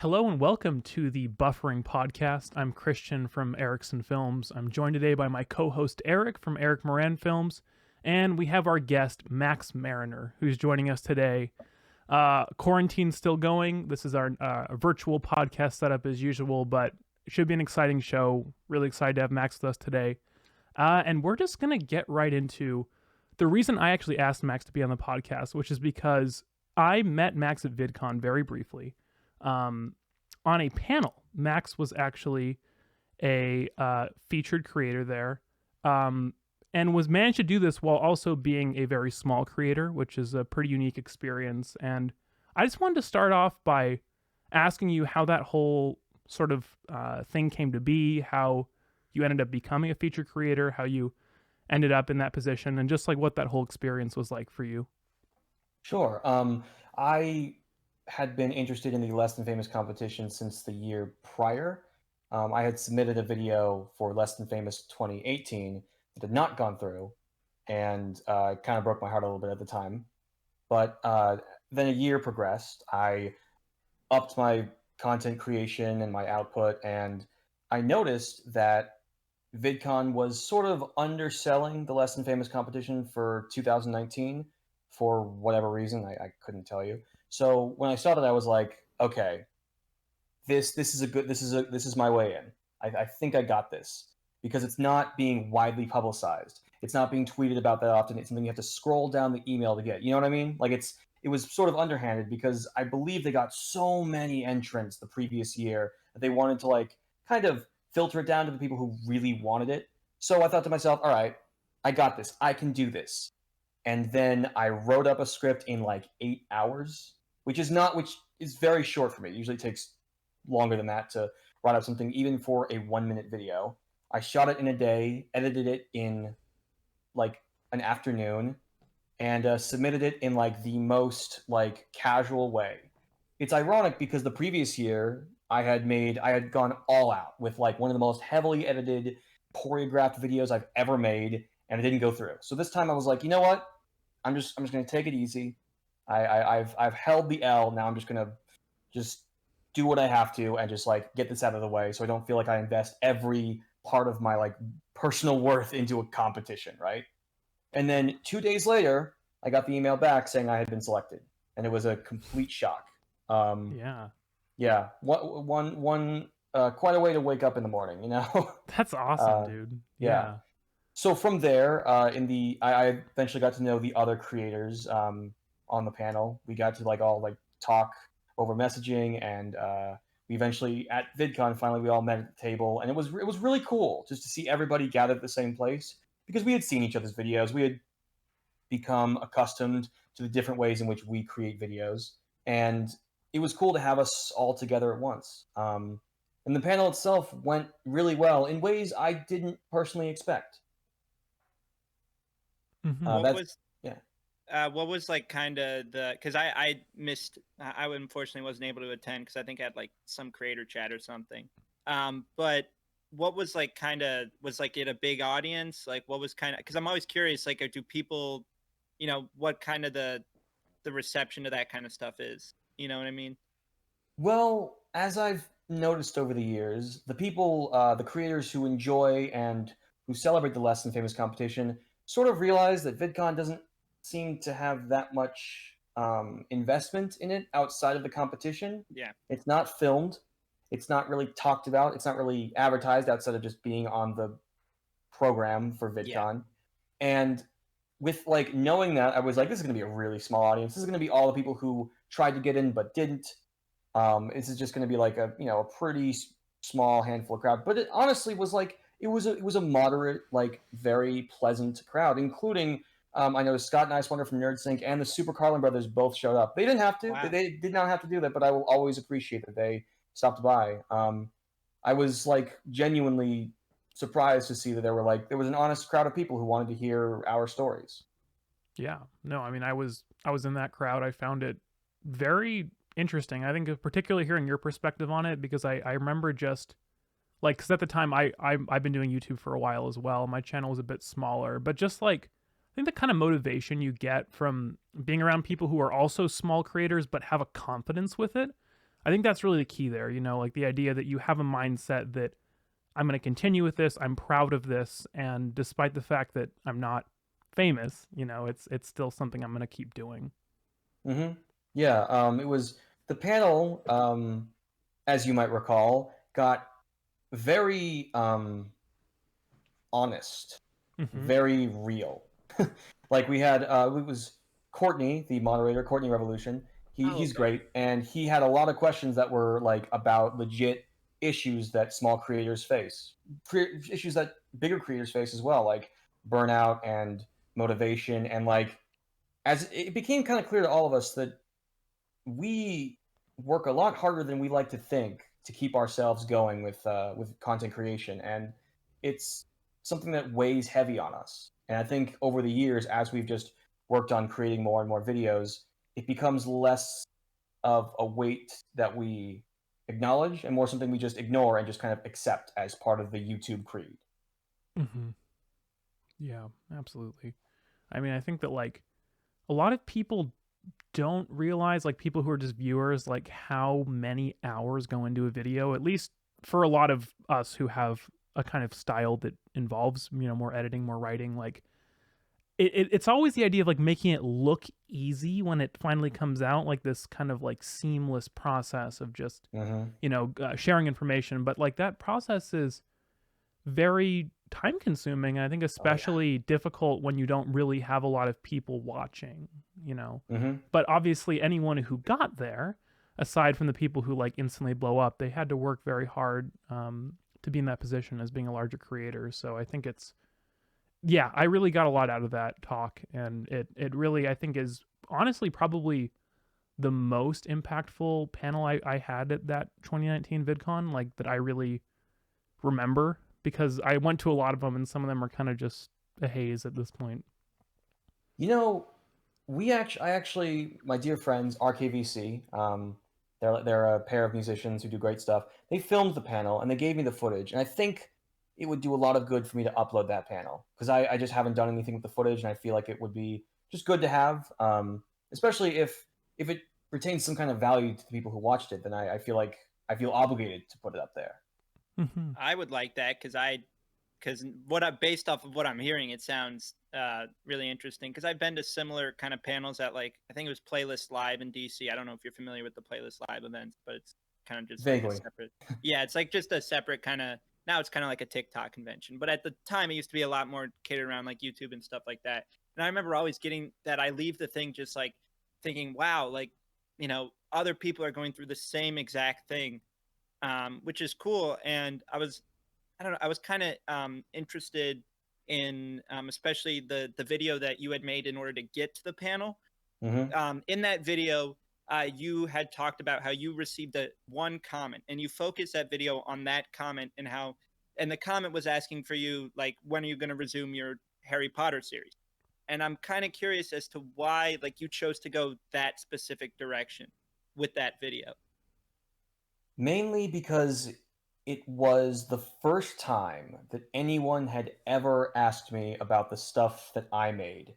Hello and welcome to the Buffering Podcast. I'm Christian from Erickson Films. I'm joined today by my co-host Eric from Eric Moran Films, and we have our guest Max Marriner, who's joining us today. Quarantine's still going. This is our virtual podcast setup as usual, but it should be an exciting show. Really excited to have Max with us today. And we're just going to get right into the reason I actually asked Max to be on the podcast, which is because I met Max at VidCon very briefly. On a panel. Max was actually a featured creator there, and was managed to do this while also being a very small creator, which is a pretty unique experience. And I just wanted to start off by asking you how that whole sort of thing came to be, how you ended up becoming a featured creator, how you ended up in that position, and just like what that whole experience was like for you. Sure. I had been interested in the Less Than Famous competition since the year prior. I had submitted a video for Less Than Famous 2018 that had not gone through, and it kind of broke my heart a little bit at the time. But then a year progressed. I upped my content creation and my output, and I noticed that VidCon was sort of underselling the Less Than Famous competition for 2019 for whatever reason. I couldn't tell you. So when I saw that, I was like, okay, this is my way in. I think I got this because it's not being widely publicized. It's not being tweeted about that often. It's something you have to scroll down the email to get. You know what I mean? Like it was sort of underhanded because I believe they got so many entrants the previous year that they wanted to like kind of filter it down to the people who really wanted it. So I thought to myself, all right, I got this. I can do this. And then I wrote up a script in like 8 hours, which is very short for me. It usually takes longer than that to write up something, even for a 1 minute video. I shot it in a day, edited it in like an afternoon, and submitted it in like the most like casual way. It's ironic because the previous year I had gone all out with like one of the most heavily edited, choreographed videos I've ever made, and it didn't go through. So this time I was like, you know what? I'm just gonna take it easy. I've held the L. Now I'm just gonna just do what I have to and just like get this out of the way, so I don't feel like I invest every part of my like personal worth into a competition, right? And then 2 days later, I got the email back saying I had been selected, and it was a complete shock. Um, Yeah, yeah, quite a way to wake up in the morning, you know. that's awesome, uh, dude. yeah. Yeah. So from there, I eventually got to know the other creators on the panel. We got to like all like talk over messaging, and we eventually at VidCon finally we all met at the table, and it was really cool just to see everybody gathered at the same place because we had seen each other's videos. We had become accustomed to the different ways in which we create videos, and it was cool to have us all together at once. And the panel itself went really well in ways I didn't personally expect. Mm-hmm. What That's was yeah. what was like kind of the because I missed I unfortunately wasn't able to attend because I think I had like some creator chat or something. But what was like kind of was like it a big audience? Like what was kind of because I'm always curious like do people, what kind of the reception to that kind of stuff is? You know what I mean? Well, as I've noticed over the years, the people, the creators who enjoy and who celebrate the Less Than Famous competition sort of realize that VidCon doesn't seem to have that much investment in it outside of the competition. Yeah. It's not filmed. It's not really talked about. It's not really advertised outside of just being on the program for Yeah. VidCon. And with like knowing that, I was like, this is going to be a really small audience. This is going to be all the people who tried to get in but didn't. This is just going to be like a pretty small handful of crowd, but it honestly was like it was a moderate, like very pleasant crowd, including I know Scott and Ice Wonder from NerdSync and the Super Carlin brothers both showed up. They didn't have to, Wow. they did not have to do that, but I will always appreciate that they stopped by. I was like genuinely surprised to see that there was an honest crowd of people who wanted to hear our stories. Yeah. No, I mean, I was in that crowd. I found it very interesting. I think particularly hearing your perspective on it, because I remember just like, because at the time I've been doing YouTube for a while as well. My channel was a bit smaller, but just like I think the kind of motivation you get from being around people who are also small creators but have a confidence with it, I think that's really the key there, you know, like the idea that you have a mindset that I'm going to continue with this, I'm proud of this, and despite the fact that I'm not famous, you know, it's still something I'm going to keep doing. Hmm. Yeah, it was the panel, as you might recall, got very honest, Mhm. very real. Like we had, it was Courtney, the moderator, Courtney Revolution. Oh, He's okay. great, and he had a lot of questions that were like about legit issues that small creators face, issues that bigger creators face as well, like burnout and motivation, and like as it became kind of clear to all of us that we work a lot harder than we like to think to keep ourselves going with content creation, and it's something that weighs heavy on us. And I think over the years, as we've just worked on creating more and more videos, it becomes less of a weight that we acknowledge and more something we just ignore and just kind of accept as part of the YouTube creed. Mhm. Yeah, absolutely. I mean, I think that like a lot of people don't realize, like people who are just viewers, like how many hours go into a video, at least for a lot of us who have a kind of style that involves, you know, more editing, more writing. Like it's always the idea of like making it look easy when it finally comes out, like this kind of like seamless process of just, Hmm. you know, sharing information. But like that process is very time consuming, and I think Oh yeah. especially difficult when you don't really have a lot of people watching, you know. Hmm. But obviously anyone who got there, aside from the people who like instantly blow up, they had to work very hard to be in that position as being a larger creator. So I think it's, yeah, I really got a lot out of that talk, and it really, I think, is honestly probably the most impactful panel I had at that 2019 VidCon, like that I really remember, because I went to a lot of them and some of them are kind of just a haze at this point. You know, I actually, my dear friends, RKVC, they're a pair of musicians who do great stuff. They filmed the panel and they gave me the footage, and I think it would do a lot of good for me to upload that panel because I just haven't done anything with the footage, and I feel like it would be just good to have, especially if it retains some kind of value to the people who watched it. Then I feel like I feel obligated to put it up there. Mm-hmm. I would like that because what I based off of what I'm hearing, it sounds really interesting. Because I've been to similar kind of panels at like I think it was Playlist Live in DC. I don't know if you're familiar with the Playlist Live events, but it's kind of just like a Vaguely. separate. Yeah, it's like just a separate kind of. Now it's kind of like a TikTok convention, but at the time it used to be a lot more catered around like YouTube and stuff like that. And I remember always getting that I leave the thing just like thinking, wow, like other people are going through the same exact thing, which is cool. And I don't know. I was kind of interested in especially the video that you had made in order to get to the panel. Hmm. In that video, you had talked about how you received a one comment, and you focused that video on that comment and how, and the comment was asking for you like, when are you going to resume your Harry Potter series? And I'm kind of curious as to why like you chose to go that specific direction with that video. Mainly because it was the first time that anyone had ever asked me about the stuff that I made,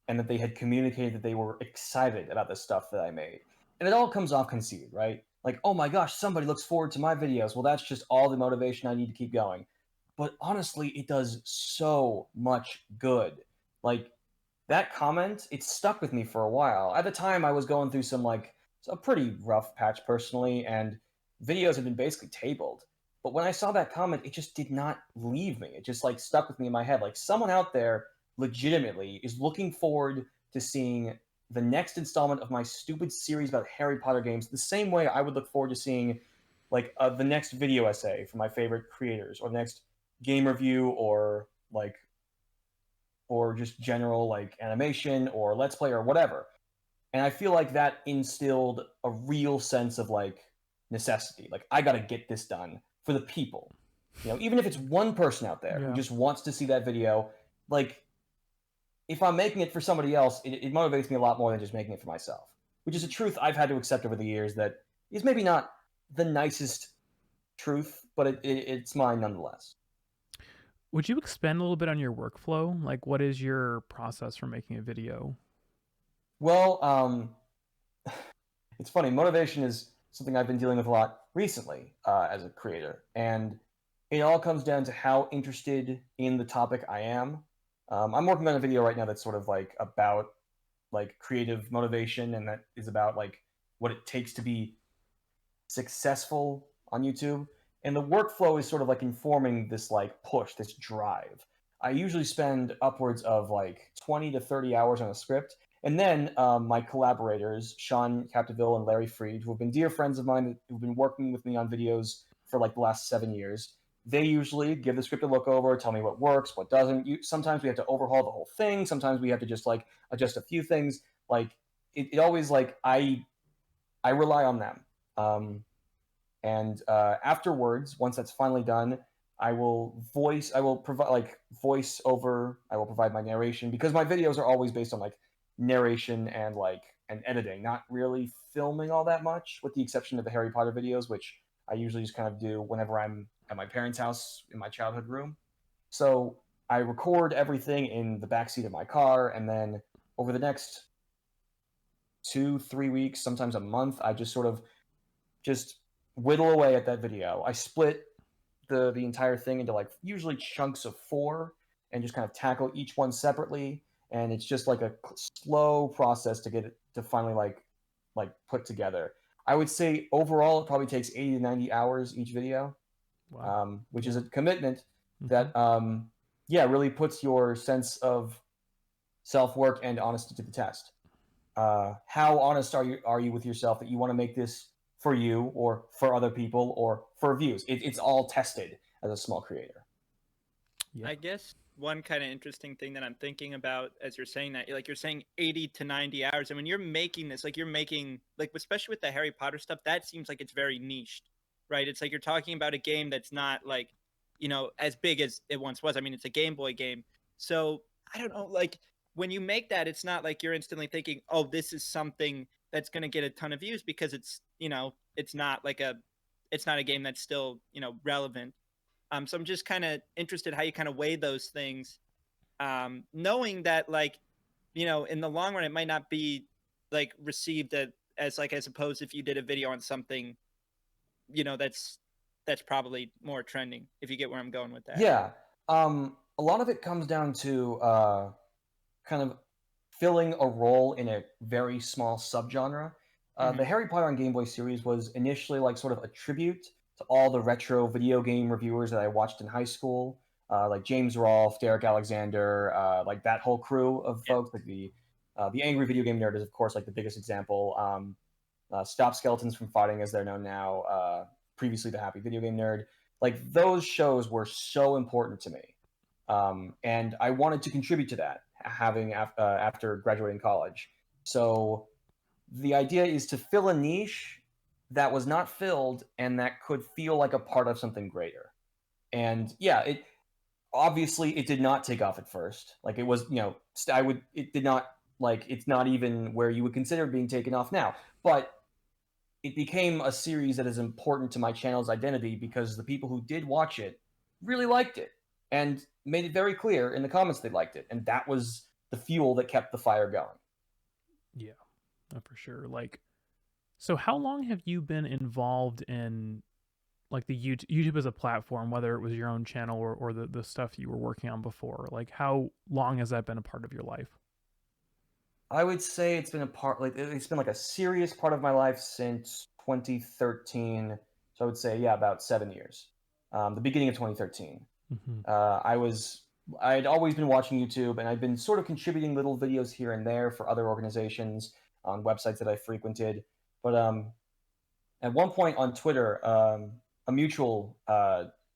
and that they had communicated that they were excited about the stuff that I made. And it all comes off conceited, right? Like, oh my gosh, somebody looks forward to my videos. Well, that's just all the motivation I need to keep going. But honestly, it does so much good. Like, that comment, it stuck with me for a while. At the time, I was going through some like a pretty rough patch personally, and videos had been basically tabled. But when I saw that comment, it just did not leave me. It just like stuck with me in my head. Like someone out there legitimately is looking forward to seeing the next installment of my stupid series about Harry Potter games the same way I would look forward to seeing like the next video essay from my favorite creators, or the next game review, or just general like animation or let's play or whatever. And I feel like that instilled a real sense of like necessity. Like I got to get this done for the people. You know, even if it's one person out there who Yeah. just wants to see that video, like if I'm making it for somebody else, it motivates me a lot more than just making it for myself, which is a truth I've had to accept over the years that is maybe not the nicest truth, but it's mine nonetheless. Would you expand a little bit on your workflow? Like, what is your process for making a video? Well, it's funny. Motivation is something I've been dealing with a lot recently as a creator. And it all comes down to how interested in the topic I am. I'm working on a video right now that's sort of like about like creative motivation, and that is about like what it takes to be successful on YouTube. And the workflow is sort of like informing this like push, this drive. I usually spend upwards of like 20 to 30 hours on a script. And then my collaborators, Sean Capdeville and Larry Freed, who have been dear friends of mine, who've been working with me on videos for like the last 7 years, they usually give the script a look over, tell me what works, what doesn't. Sometimes we have to overhaul the whole thing. Sometimes we have to just like adjust a few things. Like it always like I rely on them. And afterwards, once that's finally done, I will provide like voice over. I will provide my narration because my videos are always based on like narration and editing, not really filming all that much, with the exception of the Harry Potter videos, which I usually just kind of do whenever I'm at my parents' house in my childhood room. So I record everything in the backseat of my car, and then over the next 2, 3 weeks, sometimes a month, I just sort of just whittle away at that video. I split the entire thing into like usually chunks of 4 and just kind of tackle each one separately. And it's just like a slow process to get it to finally like put together. I would say overall it probably takes 80 to 90 hours each video, Wow. which Yeah. is a commitment Mhm. that yeah, really puts your sense of self-work and honesty to the test. How honest are you with yourself that you want to make this for you or for other people or for views? It's all tested as a small creator. Yeah. I guess one kind of interesting thing that I'm thinking about as you're saying that, like you're saying 80 to 90 hours. And when you're making this, like you're making, like, especially with the Harry Potter stuff, that seems like it's very niched, right? It's like you're talking about a game that's not like, as big as it once was. I mean, it's a Game Boy game. So I don't know, like when you make that, it's not like you're instantly thinking, oh, this is something that's going to get a ton of views because it's not like it's not a game that's still, relevant. So I'm just kind of interested how you kind of weigh those things, knowing that like, in the long run, it might not be like received as like, as opposed if you did a video on something, that's probably more trending, if you get where I'm going with that. Yeah. A lot of it comes down to kind of filling a role in a very small subgenre. The Mm-hmm. Harry Potter on Game Boy series was initially like sort of a tribute to all the retro video game reviewers that I watched in high school, like James Rolfe, Derek Alexander, like that whole crew of Yeah. folks. Like the angry video game nerd is of course like the biggest example. Stop Skeletons from Fighting, as they're known now. Previously, the Happy Video Game Nerd. Like those shows were so important to me, and I wanted to contribute to that, having after graduating college. So the idea is to fill a niche that was not filled and that could feel like a part of something greater. And yeah, it obviously it did not take off at first. Like it was, it did not, like it's not even where you would consider being taken off now. But it became a series that is important to my channel's identity because the people who did watch it really liked it and made it very clear in the comments they liked it. And that was the fuel that kept the fire going. Yeah. For sure. Like, so how long have you been involved in like the YouTube as a platform, whether it was your own channel or the stuff you were working on before? Like, how long has that been a part of your life? I would say it's been a part, like it's been like a serious part of my life since 2013. So I would say, yeah, about 7 years. The beginning of 2013. Mm-hmm. I had always been watching YouTube, and I'd been sort of contributing little videos here and there for other organizations on websites that I frequented. But at one point on Twitter, a mutual,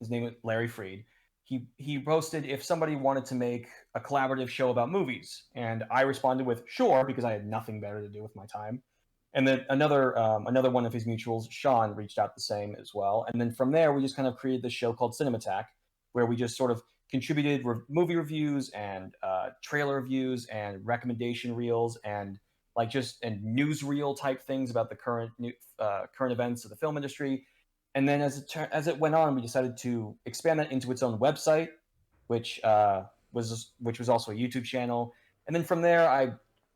his name was Larry Freed. He posted if somebody wanted to make a collaborative show about movies, and I responded with sure because I had nothing better to do with my time. And then another one of his mutuals, Sean, reached out the same as well. And then from there, we just kind of created this show called Cinemattack, where we just sort of contributed movie reviews and trailer reviews and recommendation reels and like just and newsreel type things about the current events of the film industry. And then as it went on, we decided to expand that into its own website, which was also a YouTube channel. And then from there, I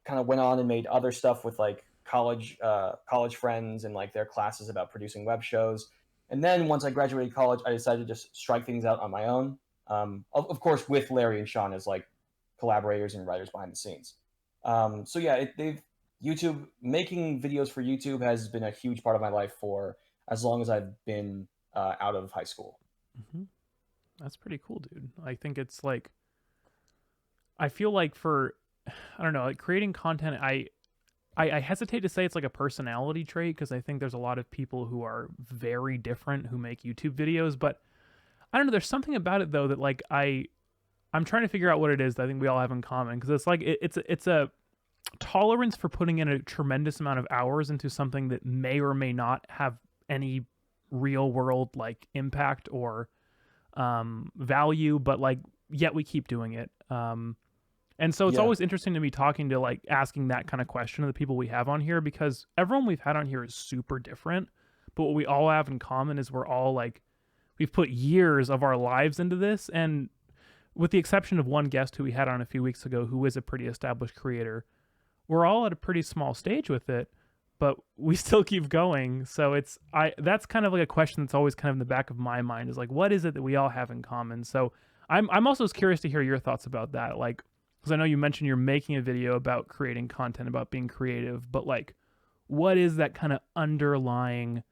kind of went on and made other stuff with like college friends and like their classes about producing web shows. And then once I graduated college, I decided to just strike things out on my own. Of course, with Larry and Sean as like collaborators and writers behind the scenes. So yeah, they've YouTube making videos for YouTube has been a huge part of my life for as long as I've been out of high school. Mm-hmm. That's pretty cool, dude. I think it's like, I feel like for, I don't know, like creating content, I hesitate to say it's like a personality trait because I think there's a lot of people who are very different who make YouTube videos, but I don't know. There's something about it though that like I'm trying to figure out what it is that I think we all have in common because it's like it's a tolerance for putting in a tremendous amount of hours into something that may or may not have any real world like impact or value, but like yet we keep doing it. And so it's Yeah. always interesting to me talking to like asking that kind of question to the people we have on here because everyone we've had on here is super different, but what we all have in common is we're all like we've put years of our lives into this, and with the exception of one guest who we had on a few weeks ago who is a pretty established creator, we're all at a pretty small stage with it, but we still keep going. So that's kind of like a question that's always kind of in the back of my mind is like, what is it that we all have in common? So I'm also curious to hear your thoughts about that. Like, because I know you mentioned you're making a video about creating content, about being creative, but like, what is that kind of underlying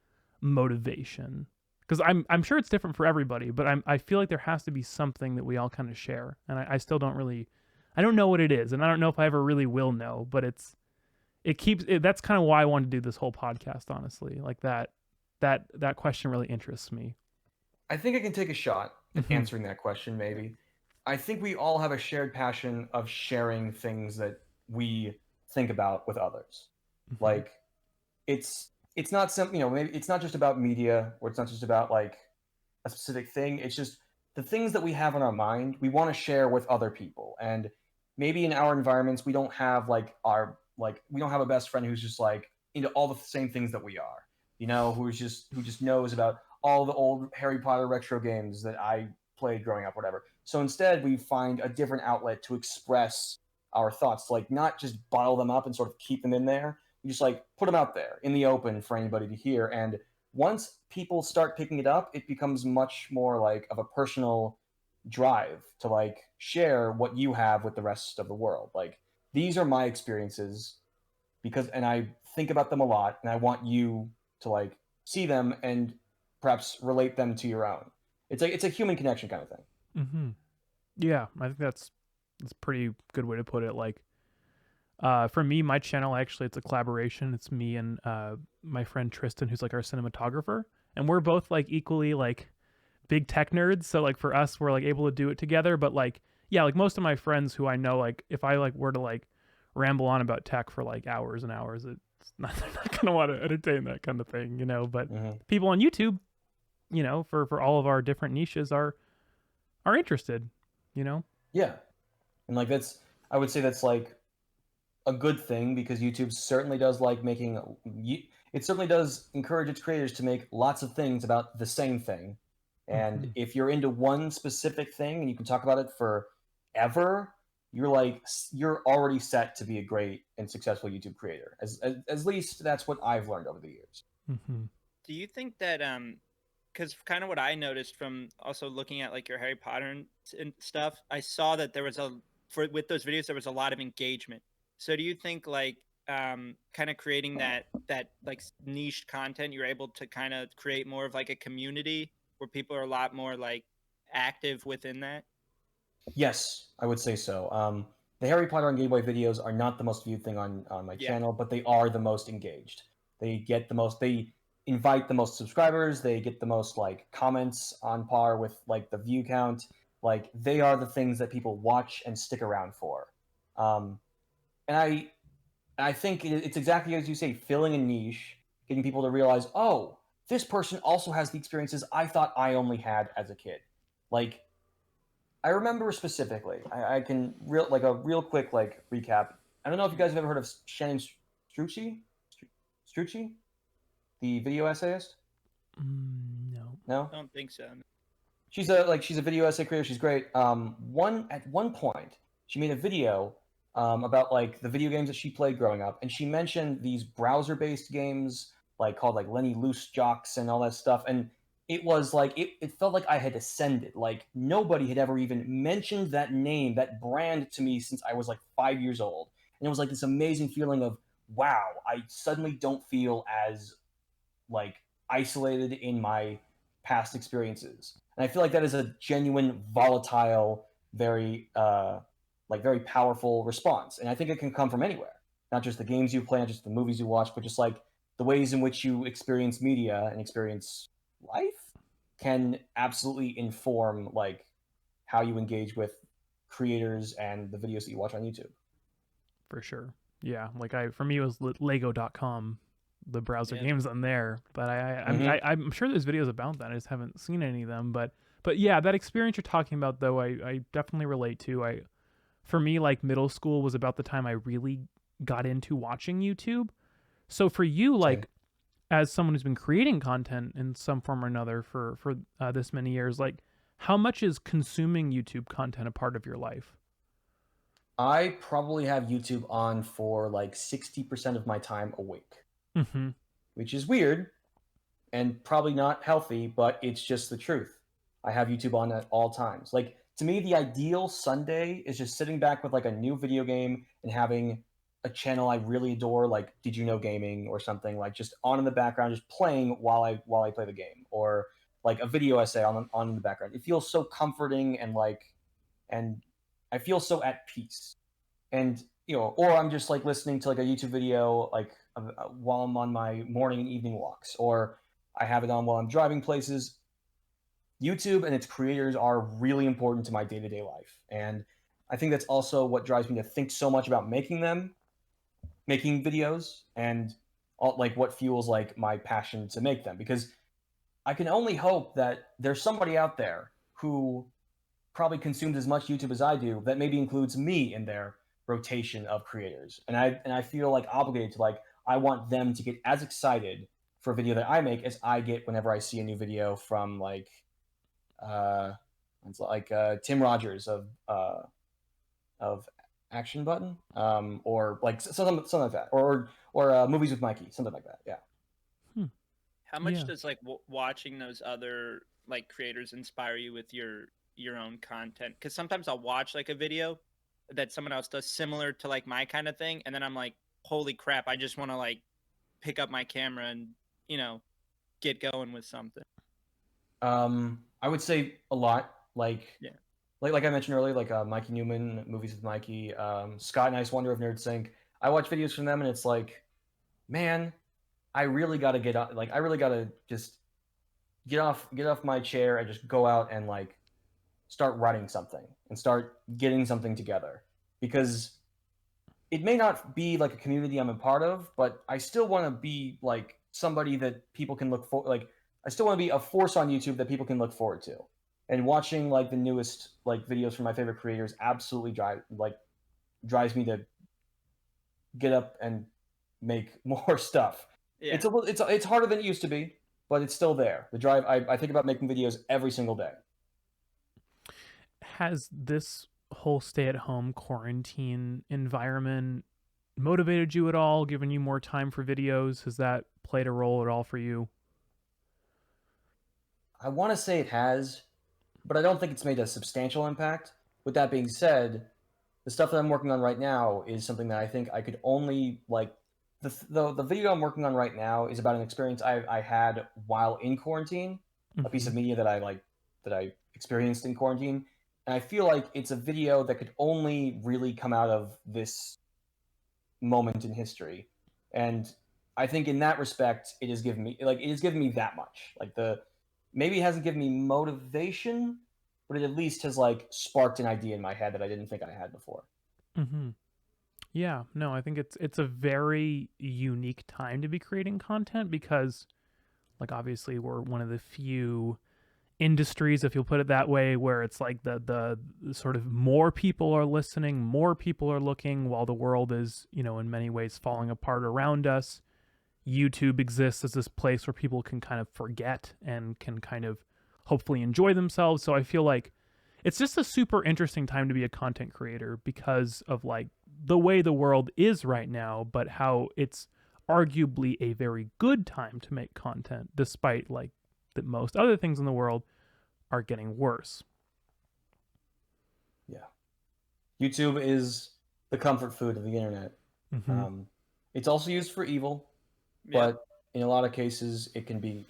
motivation? Because I'm sure it's different for everybody, but I feel like there has to be something that we all kind of share, and I still don't really, I don't know what it is, and I don't know if I ever really will know, but that's kind of why I wanted to do this whole podcast, honestly. Like that question really interests me. I think I can take a shot at answering that question, maybe. I think we all have a shared passion of sharing things that we think about with others. Mm-hmm. Like, it's not some, maybe it's not just about media, or it's not just about like a specific thing. It's just the things that we have on our mind, we want to share with other people. And maybe in our environments, we don't have we don't have a best friend who's just like into all the same things that we are, who just knows about all the old Harry Potter retro games that I played growing up, whatever. So instead, we find a different outlet to express our thoughts, like not just bottle them up and sort of keep them in there. We just like put them out there in the open for anybody to hear. And once people start picking it up, it becomes much more like of a personal drive to like share what you have with the rest of the world. Like, these are my experiences and I think about them a lot, and I want you to like see them and perhaps relate them to your own. It's a human connection kind of thing. Mm-hmm. Yeah, I think that's a pretty good way to put it. Like, for me, my channel actually it's a collaboration. It's me and my friend Tristan, who's like our cinematographer, and we're both like equally like big tech nerds. So like for us, we're like able to do it together. But like yeah, like most of my friends who I know, like if I like were to like ramble on about tech for like hours and hours, they're not gonna want to entertain that kind of thing, But people on YouTube, for all of our different niches are interested, Yeah, and like I would say that's like a good thing because YouTube certainly does like it certainly does encourage its creators to make lots of things about the same thing. And if you're into one specific thing and you can talk about it forever, you're already set to be a great and successful YouTube creator. As least that's what I've learned over the years. Mm-hmm. Do you think that because kind of what I noticed from also looking at like your Harry Potter and stuff, I saw that there was with those videos there was a lot of engagement. So do you think like kind of creating that like niche content, you're able to kind of create more of like a community where people are a lot more like active within that? Yes, I would say so. The Harry Potter and Game Boy videos are not the most viewed thing on my channel, but they are the most engaged. They invite the most subscribers, they get the most like comments on par with like the view count. Like, they are the things that people watch and stick around for. And I think it's exactly as you say, filling a niche, getting people to realize, oh, this person also has the experiences I thought I only had as a kid. Like, I remember specifically, I can a real quick like recap. I don't know if you guys have ever heard of Shannon Strucci, the video essayist. No. No, I don't think so. she's a video essay creator. She's great. At one point, she made a video about like the video games that she played growing up, and she mentioned these browser-based games like called like Lenny Loose Jocks and all that stuff, and it was like it felt like I had ascended. Like nobody had ever even mentioned that name, that brand to me since I was like 5 years old, and it was like this amazing feeling of wow, I suddenly don't feel as like isolated in my past experiences. And I feel like that is a genuine, volatile, very like very powerful response. And I think it can come from anywhere, not just the games you play, not just the movies you watch, but just like the ways in which you experience media and experience life can absolutely inform like how you engage with creators and the videos that you watch on YouTube. For sure. Yeah, like for me it was Lego.com, the browser Yeah. games on there. But Mhm. I'm sure there's videos about that. I just haven't seen any of them. But yeah, that experience you're talking about though, I definitely relate to. For me, like middle school was about the time I really got into watching YouTube. So for you, Same. like as someone who's been creating content in some form or another for this many years, like how much is consuming YouTube content a part of your life? I probably have YouTube on for like 60% of my time awake, Mm-hmm. which is weird and probably not healthy, but it's just the truth. I have YouTube on at all times. Like to me, the ideal Sunday is just sitting back with like a new video game and having a channel I really adore, like Did You Know Gaming or something, like just on in the background, just playing while I play the game, or like a video essay on in the background. It feels so comforting and like and I feel so at peace. And or I'm just like listening to like a YouTube video like while I'm on my morning and evening walks, or I have it on while I'm driving places. YouTube and its creators are really important to my day-to-day life, and I think that's also what drives me to think so much about making videos, and like what fuels like my passion to make them, because I can only hope that there's somebody out there who probably consumes as much YouTube as I do that maybe includes me in their rotation of creators. And I feel like obligated to like I want them to get as excited for a video that I make as I get whenever I see a new video from like uh it's like Tim Rogers of Action Button, or like something like that, or Movies with Mikey, something like that. Yeah. Hmm. How much Yeah. does like watching those other like creators inspire you with your own content? Because sometimes I'll watch like a video that someone else does similar to like my kind of thing, and then I'm like, holy crap, I just want to like pick up my camera and you know get going with something. I would say a lot. Yeah. Like I mentioned earlier, like Mikey Newman, Movies with Mikey, Scott and Ice Wonder of Nerd Sync. I watch videos from them, and it's like, man, I really got to get up. Like, I really got to just get off my chair and just go out and like start writing something and start getting something together, because it may not be like a community I'm a part of, but I still want to be like somebody that people can look for. Like, I still want to be a force on YouTube that people can look forward to. And watching like the newest like videos from my favorite creators absolutely drives me to get up and make more stuff. Yeah. It's harder than it used to be, but it's still there. The drive. I think about making videos every single day. Has this whole stay-at-home quarantine environment motivated you at all, given you more time for videos? Has that played a role at all for you? I want to say it has, but I don't think it's made a substantial impact. With that being said, the stuff that I'm working on right now is something that I think I could only like. The video I'm working on right now is about an experience I had while in quarantine, a piece Mm-hmm. of media that I experienced in quarantine, and I feel like it's a video that could only really come out of this moment in history. And I think in that respect, it has given me that much. Like the maybe it hasn't given me motivation, but it at least has like sparked an idea in my head that I didn't think I had before. Mm-hmm. Yeah, no, I think it's a very unique time to be creating content because, like, obviously we're one of the few industries, if you'll put it that way, where it's like the sort of more people are listening, more people are looking, while the world is, in many ways falling apart around us. YouTube exists as this place where people can kind of forget and can kind of hopefully enjoy themselves. So I feel like it's just a super interesting time to be a content creator because of like the way the world is right now, but how it's arguably a very good time to make content, despite like that most other things in the world are getting worse. Yeah. YouTube is the comfort food of the internet. Mm-hmm. It's also used for evil, Yep. but in a lot of cases, it can be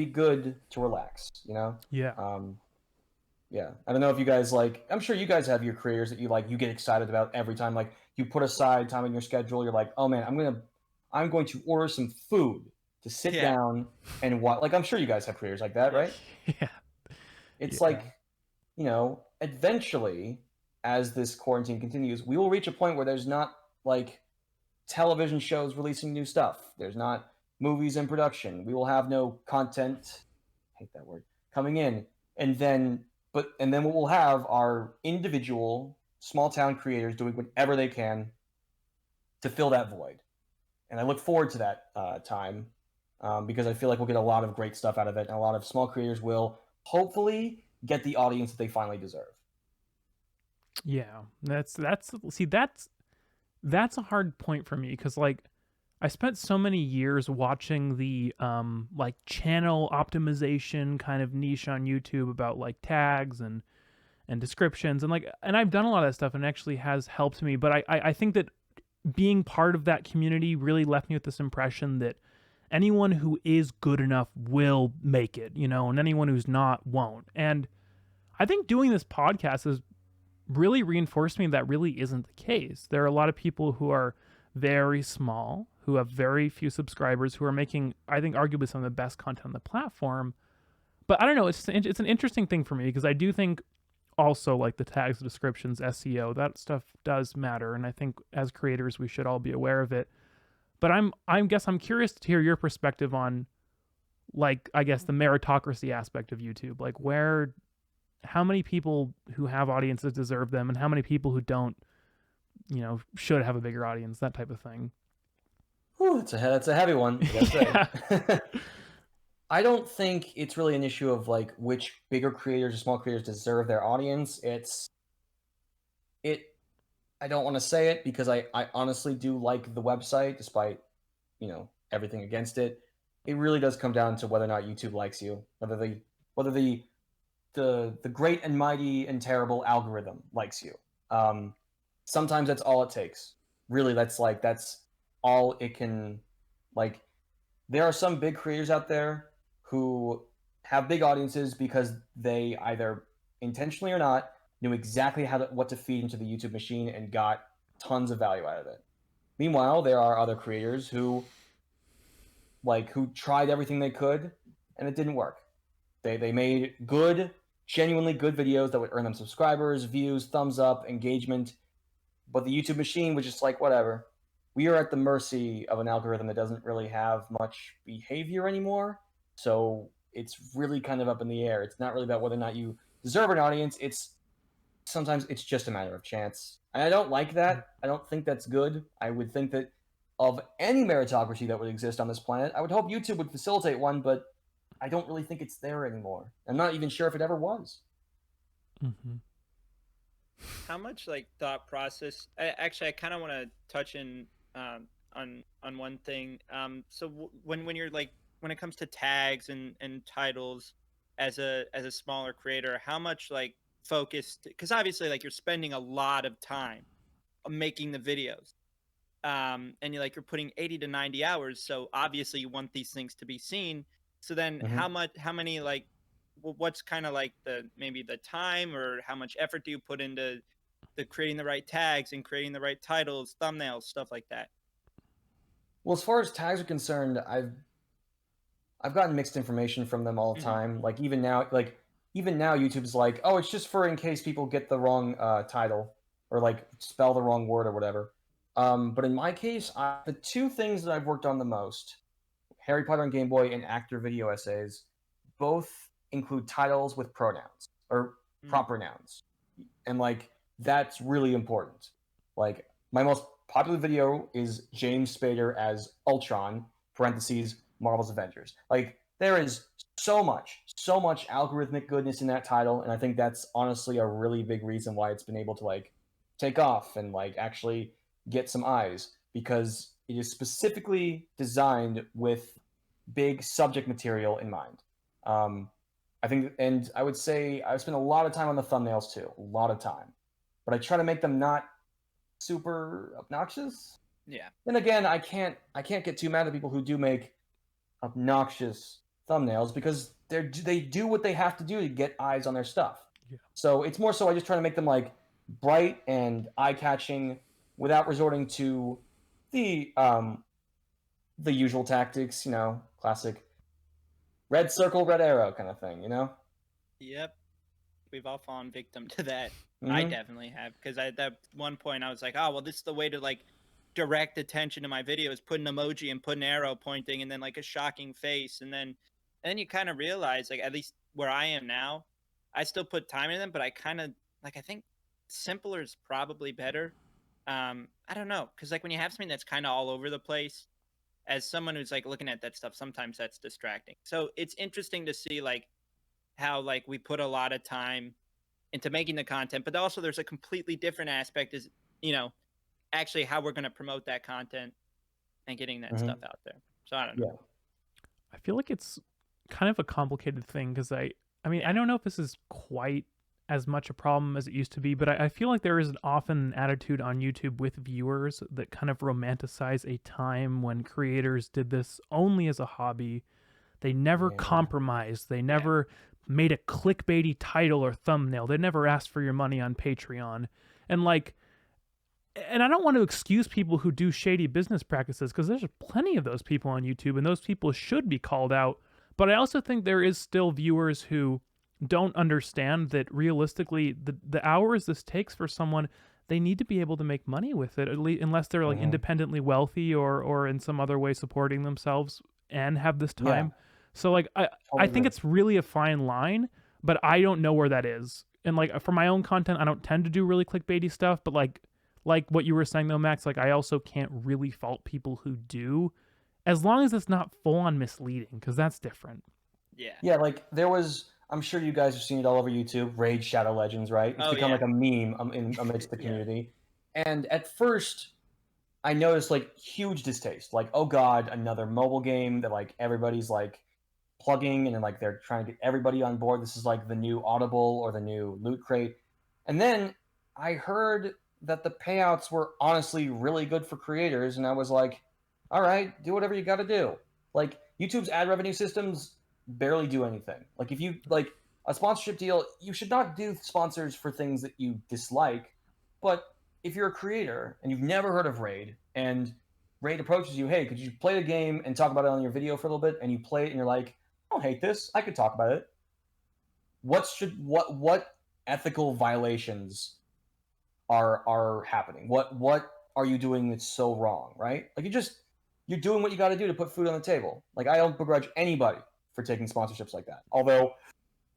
good to relax. Yeah. Yeah. I don't know if you guys like. I'm sure you guys have your careers that you like. You get excited about every time. Like you put aside time in your schedule. You're like, oh man, I'm going to order some food to sit Yeah. down and watch. Like I'm sure you guys have careers like that, Yeah. right? Yeah. It's Yeah. like, eventually, as this quarantine continues, we will reach a point where there's not like television shows releasing new stuff. There's not movies in production. We will have no content. I hate that word coming in, and then what we'll have are individual small town creators doing whatever they can to fill that void. And I look forward to that time because I feel like we'll get a lot of great stuff out of it, and a lot of small creators will hopefully get the audience that they finally deserve. Yeah. That's a hard point for me because like I spent so many years watching the like channel optimization kind of niche on YouTube about like tags and descriptions and like and I've done a lot of that stuff and it actually has helped me. But I think that being part of that community really left me with this impression that anyone who is good enough will make it, and anyone who's not won't. And I think doing this podcast has really reinforced me that really isn't the case. There are a lot of people who are very small, who have very few subscribers, who are making, I think, arguably some of the best content on the platform. But I don't know, it's an interesting thing for me because I do think also like the tags, the descriptions, SEO, that stuff does matter, and I think as creators we should all be aware of it. But I'm curious to hear your perspective on like I guess the meritocracy aspect of YouTube, like how many people who have audiences deserve them and how many people who don't, should have a bigger audience, that type of thing. Whew, that's a heavy one, I gotta Yeah. say. I don't think it's really an issue of like which bigger creators or small creators deserve their audience. I don't want to say it because I honestly do like the website despite, everything against it. It really does come down to whether or not YouTube likes you, whether the great and mighty and terrible algorithm likes you. Um, Sometimes that's all it takes. Really, that's all it can. Like, there are some big creators out there who have big audiences because they either intentionally or not knew exactly what to feed into the YouTube machine and got tons of value out of it. Meanwhile, there are other creators who tried everything they could and it didn't work. They made good, genuinely good videos that would earn them subscribers, views, thumbs up, engagement, but the YouTube machine was just like, whatever. We are at the mercy of an algorithm that doesn't really have much behavior anymore. So it's really kind of up in the air. It's not really about whether or not you deserve an audience. Sometimes it's just a matter of chance. And I don't like that. I don't think that's good. I would think that of any meritocracy that would exist on this planet, I would hope YouTube would facilitate one, but I don't really think it's there anymore. I'm not even sure if it ever was. Mm-hmm. How much like thought process? I kind of want to touch in on one thing. So when you're like when it comes to tags and titles as a smaller creator, how much like focused? Because obviously like you're spending a lot of time making the videos, and you're putting 80 to 90 hours. So obviously you want these things to be seen. So then Mm-hmm. how many like what's kind of like maybe the time or how much effort do you put into the creating the right tags and creating the right titles, thumbnails, stuff like that? Well, as far as tags are concerned, I've gotten mixed information from them all the Mm-hmm. time. Even now, YouTube's like, oh, it's just for in case people get the wrong title or like spell the wrong word or whatever. But in my case, the two things that I've worked on the most, Harry Potter and Game Boy and actor video essays, both include titles with pronouns or Mm. proper nouns, and like that's really important. Like my most popular video is James Spader as Ultron (parentheses Marvel's Avengers). Like there is so much algorithmic goodness in that title, and I think that's honestly a really big reason why it's been able to like take off and like actually get some eyes, because it is specifically designed with big subject material in mind. I think, and I would say I spend a lot of time on the thumbnails too, a lot of time, but I try to make them not super obnoxious. Yeah. Then again, I can't get too mad at people who do make obnoxious thumbnails, because they do what they have to do to get eyes on their stuff. Yeah. So it's more so I just try to make them like bright and eye catching without resorting to the usual tactics, you know, classic red circle, red arrow kind of thing, you know? Yep. We've all fallen victim to that. I Mhm. definitely have, because at that one point I was like, oh well, this is the way to like direct attention to my videos, put an emoji and put an arrow pointing and then like a shocking face, and then you kind of realize, like, at least where I am now, I still put time in them, but I kind of like, I think simpler is probably better. I don't know, because like when you have something that's kind of all over the place, as someone who's like looking at that stuff, sometimes that's distracting. So it's interesting to see like how like we put a lot of time into making the content, but also there's a completely different aspect, is, you know, actually how we're going to promote that content and getting that Mhm. stuff out there. So I don't know. Yeah. I feel like it's kind of a complicated thing because I mean, I Yeah. don't know if this is quite as much a problem as it used to be, but I feel like there is often an attitude on YouTube with viewers that kind of romanticize a time when creators did this only as a hobby. They never Yeah. compromised. They Yeah. never made a clickbaity title or thumbnail. They never asked for your money on Patreon. And like, and I don't want to excuse people who do shady business practices, because there's plenty of those people on YouTube and those people should be called out. But I also think there is still viewers who don't understand that realistically the hours this takes for someone, they need to be able to make money with it, at least unless they're like Mhm. independently wealthy or in some other way supporting themselves and have this Yeah. time. So like I Totally think agree. it's really a fine line, but I don't know where that is. And like for my own content, I don't tend to do really clickbaity stuff, but like what you were saying though, Max, like I also can't really fault people who do, as long as it's not full on misleading, because that's different. Yeah. Yeah, like there was, I'm sure you guys have seen it all over YouTube, Raid Shadow Legends, right? It's Oh become yeah. like a meme amidst the Yeah. community. And at first, I noticed like huge distaste. Like, oh God, another mobile game that like everybody's like plugging, and then like they're trying to get everybody on board. This is like the new Audible or the new Loot Crate. And then I heard that the payouts were honestly really good for creators, and I was like, all right, do whatever you got to do. Like YouTube's ad revenue systems barely do anything. Like if you like a sponsorship deal, you should not do sponsors for things that you dislike. But if you're a creator and you've never heard of Raid, and Raid approaches you, hey, could you play the game and talk about it on your video for a little bit? And you play it and you're like, I don't hate this. I could talk about it. What ethical violations are happening? What are you doing that's so wrong, right? Like you're doing what you got to do to put food on the table. Like I don't begrudge anybody for taking sponsorships like that. Although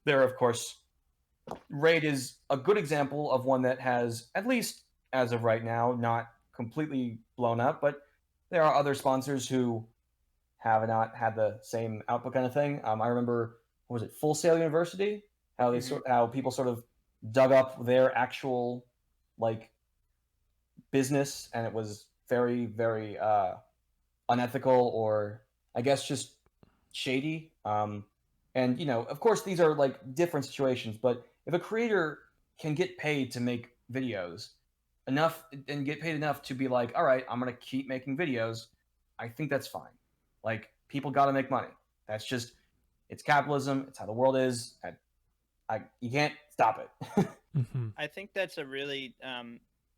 there, of course, Raid is a good example of one that has, at least as of right now, not completely blown up, but there are other sponsors who have not had the same output kind of thing. I remember, what was it, Full Sail University? Mhm. How people sort of dug up their actual like business, and it was very very unethical, or I guess just shady. And you know, of course, these are like different situations, but if a creator can get paid to make videos enough and get paid enough to be like, all right, I'm gonna keep making videos, I think that's fine. Like people got to make money. That's just it's capitalism. It's how the world is. You can't stop it. Mm-hmm. I think that's a really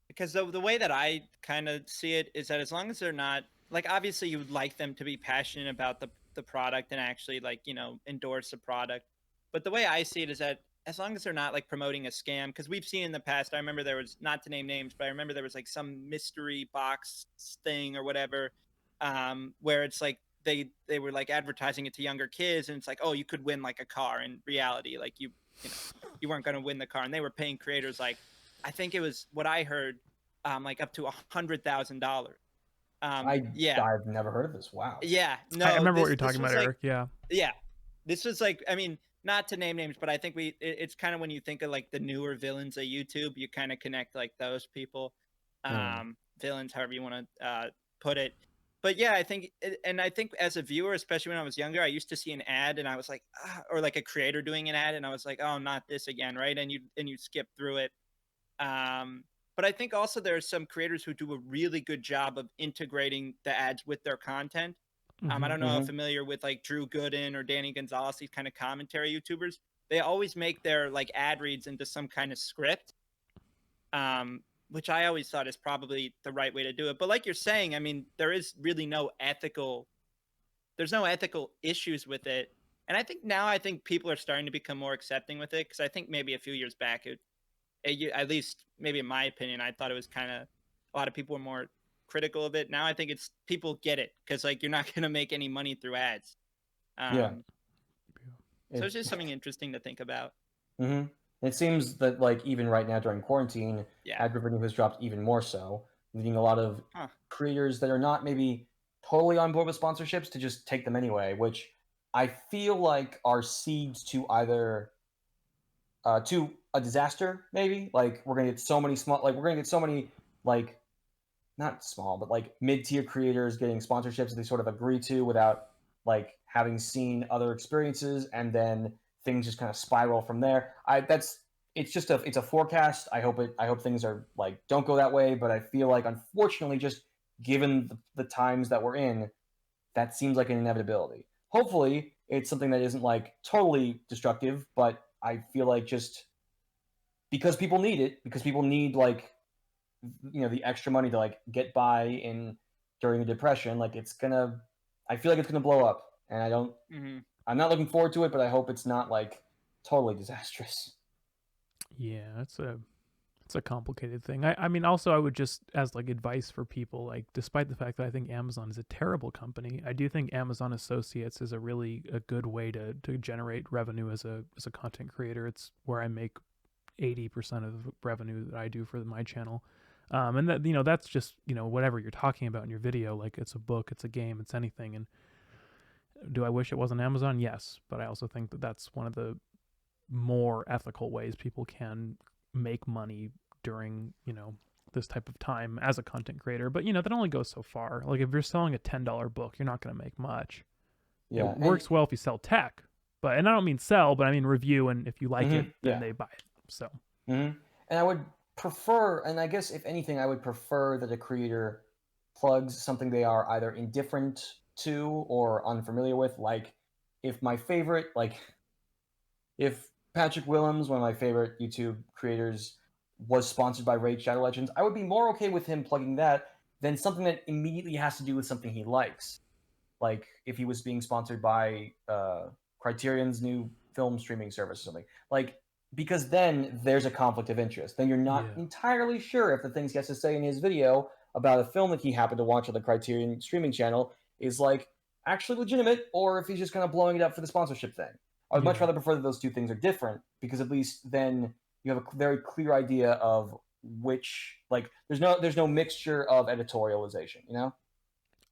because the way that I kind of see it is that as long as they're not like, obviously you would like them to be passionate about the product and actually like, you know, endorse the product. But the way I see it is that as long as they're not like promoting a scam, because we've seen in the past, I remember there was, not to name names, but I remember there was like some mystery box thing or whatever, where it's like they were like advertising it to younger kids, and it's like, oh, you could win like a car. In reality, like you know, you weren't going to win the car, and they were paying creators like, I think it was what I heard, like up to $100,000. Yeah, I've never heard of this. Wow. yeah, I no, remember what you're this talking about, was like, Eric. Yeah. yeah, this was like, I mean, not to name names, but I think it's kind of when you think of like the newer villains of YouTube, you kind of connect like those people, Mm. villains, however you want to put it. But yeah, I think, and I think as a viewer, especially when I was younger, I used to see an ad and I was like, or like a creator doing an ad, and I was like, oh, not this again, right? And you skip through it. But I think also there are some creators who do a really good job of integrating the ads with their content. I Mm-hmm. don't know how familiar with like Drew Gooden or Danny Gonzalez, these kind of commentary YouTubers. They always make their like ad reads into some kind of script, which I always thought is probably the right way to do it. But like you're saying, I mean, there's no ethical issues with it. And I think people are starting to become more accepting with it, because I think maybe a few years back, at least maybe in my opinion, I thought it was kind of, a lot of people were more critical of it. Now I think it's, people get it, because like you're not going to make any money through ads. Yeah. So it's just something interesting to think about. Mm-hmm. It seems that like even right now during quarantine, Yeah. ad revenue has dropped even more so, leading a lot of Huh. creators that are not maybe totally on board with sponsorships to just take them anyway, which I feel like are seeds to either to a disaster, maybe. Like we're gonna get so many like not small, but like mid-tier creators getting sponsorships that they sort of agree to without like having seen other experiences, and then things just kind of spiral from there. It's a forecast. I hope things are like don't go that way, but I feel like unfortunately, just given the times that we're in, that seems like an inevitability. Hopefully, it's something that isn't like totally destructive, but I feel like just because people need it, because people need like the extra money to like get by in during a depression, like I feel like it's gonna blow up, and I'm not looking forward to it, but I hope it's not like totally disastrous. Yeah, it's a complicated thing. I mean, also I would just, as like advice for people, like despite the fact that I think Amazon is a terrible company, I do think Amazon Associates is a good way to generate revenue as a content creator. It's where I make 80% of the revenue that I do for my channel. And that, that's just, whatever you're talking about in your video, like it's a book, it's a game, it's anything. And do I wish it wasn't Amazon? Yes. But I also think that that's one of the more ethical ways people can make money during, this type of time as a content creator. But, that only goes so far. Like if you're selling a $10 book, you're not going to make much. Yeah, it works well if you sell tech, and I don't mean sell, but I mean review. And if you like it, then they buy it. So, and I would prefer, and I guess if anything, I would prefer that a creator plugs something they are either indifferent to or unfamiliar with. Like if Patrick Willems, one of my favorite YouTube creators, was sponsored by Raid Shadow Legends, I would be more okay with him plugging that than something that immediately has to do with something he likes. Like if he was being sponsored by Criterion's new film streaming service or something. Like, because then there's a conflict of interest. Then you're not entirely sure if the things he has to say in his video about a film that he happened to watch on the Criterion streaming channel is like actually legitimate, or if he's just kind of blowing it up for the sponsorship thing. I would much rather prefer that those two things are different, because at least then you have a very clear idea of which, like, there's no mixture of editorialization.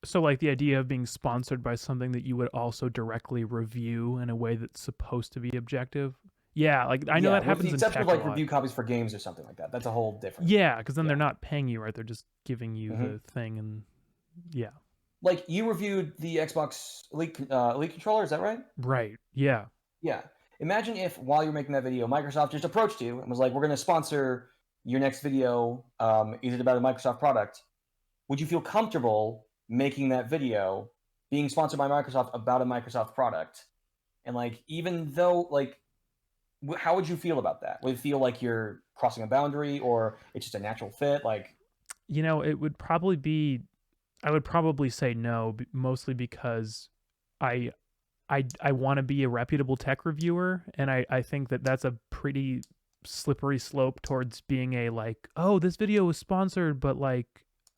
So like the idea of being sponsored by something that you would also directly review in a way that's supposed to be objective. Yeah, like I know that happens in tech of like review copies for games or something like that. That's a whole different. Yeah, because then they're not paying you, right? They're just giving you the thing, and like you reviewed the Xbox Elite controller, is that right? Right. Yeah. Yeah. Imagine if while you're making that video, Microsoft just approached you and was like, "We're going to sponsor your next video. Is it about a Microsoft product?" Would you feel comfortable making that video being sponsored by Microsoft about a Microsoft product? And like, even though like, how would you feel about that? Would it feel like you're crossing a boundary, or it's just a natural fit? Like, it would probably be, I would probably say no, mostly because I want to be a reputable tech reviewer, and I think that that's a pretty slippery slope towards being a like, oh, this video was sponsored, but like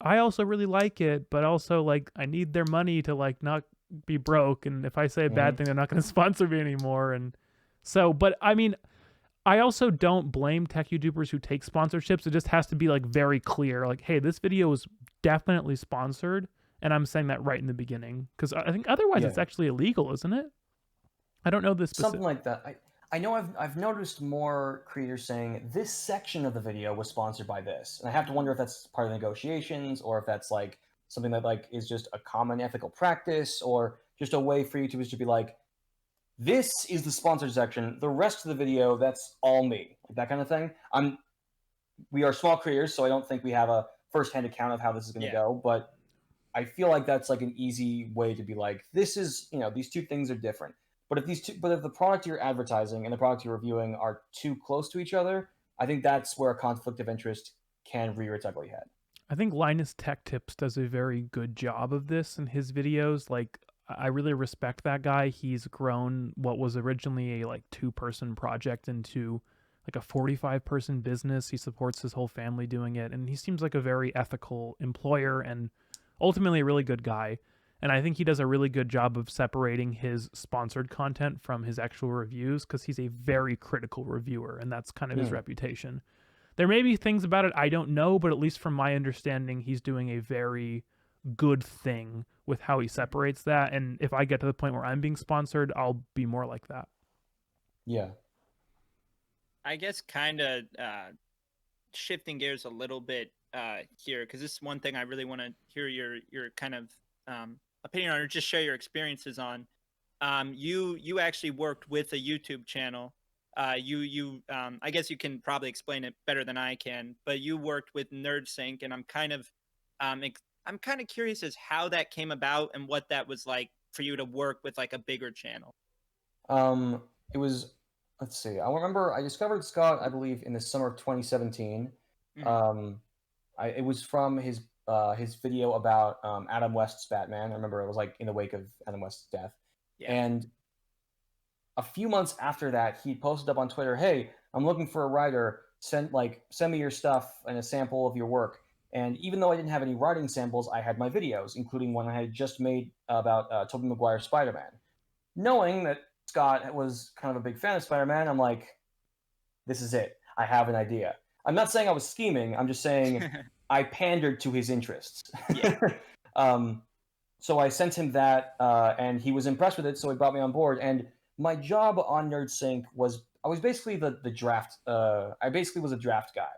I also really like it, but also like I need their money to like not be broke, and if I say a bad thing, they're not going to sponsor me anymore. And so, but I mean, I also don't blame tech YouTubers who take sponsorships. It just has to be like very clear, like, hey, this video is definitely sponsored, and I'm saying that right in the beginning, because I think otherwise it's actually illegal, isn't it? I don't know the Something specific. like that. I know I've noticed more creators saying this section of the video was sponsored by this, and I have to wonder if that's part of the negotiations or if that's like something that like is just a common ethical practice or just a way for YouTubers to be like, this is the sponsored section. The rest of the video, that's all me, like that kind of thing. We are small creators, so I don't think we have a firsthand account of how this is going to Yeah. go, but I feel like that's like an easy way to be like, this is, these two things are different. But if the product you're advertising and the product you're reviewing are too close to each other, I think that's where a conflict of interest can rear its ugly head. I think Linus Tech Tips does a very good job of this in his videos. Like, I really respect that guy. He's grown what was originally a like 2-person project into like a 45-person business. He supports his whole family doing it, and he seems like a very ethical employer and ultimately a really good guy. And I think he does a really good job of separating his sponsored content from his actual reviews because he's a very critical reviewer, and that's kind of his Hmm. reputation. There may be things about it I don't know, but at least from my understanding, he's doing a very good thing with how he separates that. And if I get to the point where I'm being sponsored, I'll be more like that. Yeah. I guess kind of shifting gears a little bit here, because this is one thing I really want to hear your kind of opinion on, or just share your experiences on. You actually worked with a YouTube channel. I guess you can probably explain it better than I can, but you worked with NerdSync, and I'm kind of curious as how that came about and what that was like for you to work with like a bigger channel. Um, it was, let's see, I remember I discovered Scott, I believe, in the summer of 2017. Hmm. Um, it was from his video about Adam West's Batman. I remember it was like in the wake of Adam West's death. Yeah. And a few months after that, he posted up on Twitter, "Hey, I'm looking for a writer. Send me your stuff and a sample of your work." And even though I didn't have any writing samples, I had my videos, including one I had just made about Tobey Maguire's Spider-Man. Knowing that Scott was kind of a big fan of Spider-Man, I'm like, this is it. I have an idea. I'm not saying I was scheming. I'm just saying I pandered to his interests. Yeah. um, so I sent him that, and he was impressed with it. So he brought me on board. And my job on NerdSync was I was basically the draft. I basically was a draft guy.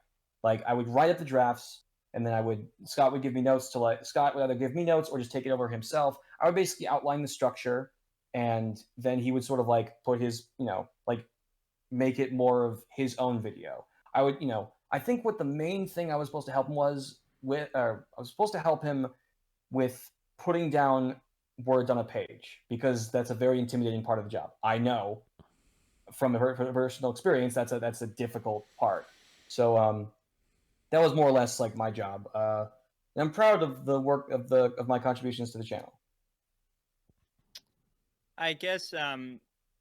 Like I would write up the drafts, and then Scott would give me notes to like Scott would either give me notes or just take it over himself. I would basically outline the structure, and then he would sort of like put his like make it more of his own video. I would I think what the main thing I was supposed to help him was with, or I was supposed to help him with putting down words on a page because that's a very intimidating part of the job. I know from a personal experience that's a difficult part. So that was more or less like my job, and I'm proud of the work of my contributions to the channel. I guess